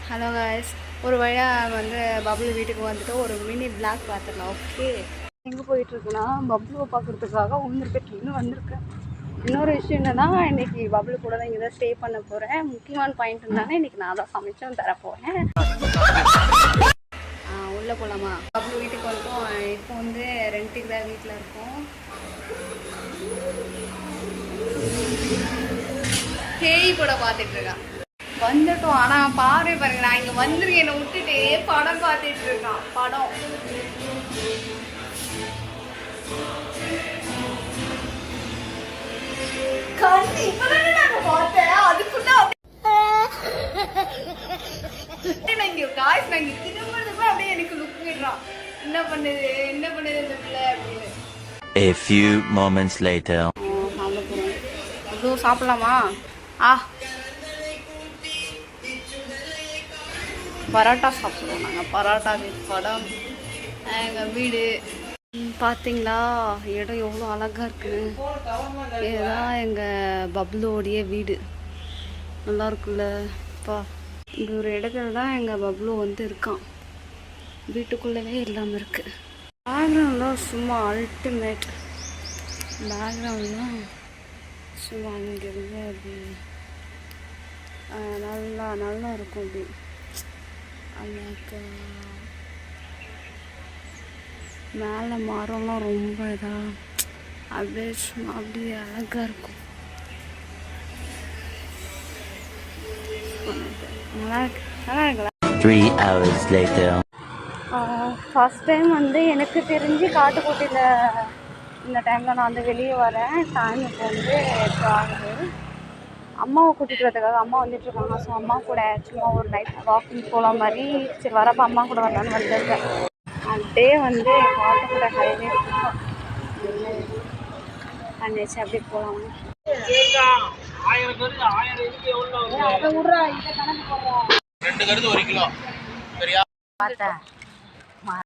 Hello guys, ஒரு வழியாக வந்து பப்ளு வீட்டுக்கு வந்துட்டு ஒரு மினி பிளாக் பார்த்துடலாம். ஓகே, எங்கே போயிட்டுருக்குன்னா பப்ளுவை பார்க்குறதுக்காக இன்னும் வந்திருக்கேன். இன்னொரு விஷயம் என்னன்னா, இன்றைக்கி பப்ளு கூட தான் இங்கே தான் ஸ்டே பண்ண போகிறேன். முக்கியமான பாயிண்ட் இருந்தானே இன்றைக்கி நான் தான் சமைச்சும் தரப்போகிறேன். உள்ளே போகலாமா? பப்ளு வீட்டுக்கு வந்துட்டோம். இப்போ வந்து ரெண்ட்டுக்கு தான் வீட்டில் இருக்கோம். பேய் கூட பார்த்துட்ருக்கான். வந்துட்டோம். ஆனால் பாருங்க, நான் இங்கே வந்துருக்கேன். என்னை விட்டுட்டு படம் பார்த்துட்டு இருக்கான். படம் பார்த்தேன். அதுக்குள்ள நான் இங்கே திரும்பறதுக்கு அப்படியே எனக்கு லுக் விடுறான். என்ன பண்ணுது இந்த பிள்ளை அப்படின்னு. A few moments later. சாப்பிடலாமா? பரோட்டா சாப்பிடுவோம் நாங்கள். பரோட்டா வித் படம். எங்கள் வீடு பார்த்தீங்களா, இடம் எவ்வளோ அழகாக இருக்குது. இதுதான் எங்கள் பப்ளுவோடைய வீடு. நல்லா இருக்குல்ல? இப்போ இந்த ஒரு இடத்துல தான் எங்கள் பப்ளு வந்து இருக்கான். வீட்டுக்குள்ளவே இல்லாமல் இருக்குது. பேக்ரவுண்ட்லாம் சும்மா அல்டிமேட். பேக்ரவுண்ட்லாம் சும்மா அங்கேருந்து அப்படி நல்லா இருக்கும். அப்படி அழகா மேலே மரம்லாம் ரொம்ப இதாக அப்படியே சும்மா அப்படியே அழகாக இருக்கும். நல்லா இருக்குல்ல? 3 hours later. ஃபஸ்ட் டைம் வந்து எனக்கு தெரிஞ்சு காட்டுக்கோட்டையில் இந்த டைமில் நான் வந்து வெளியே வரேன். டைம் இப்போ வந்து 8 ஆகுது. அம்மாவை கூட்டிகிட்டு வரதுக்காக அம்மா வந்துட்டுருக்காங்க. ஸோ அம்மா கூட சும்மா ஒரு நைட் வாக்கிங் போகல மாதிரி. சரி, வரப்போ அம்மா கூட வரலான்னு வந்திருக்கேன். அப்படியே வந்து காட்டுக்கூட ஹைவே பண்ணிச்சு. அப்படி போகலாம். ரெண்டு கருது 1 கிலோ. சரியா? பார்த்தேன்.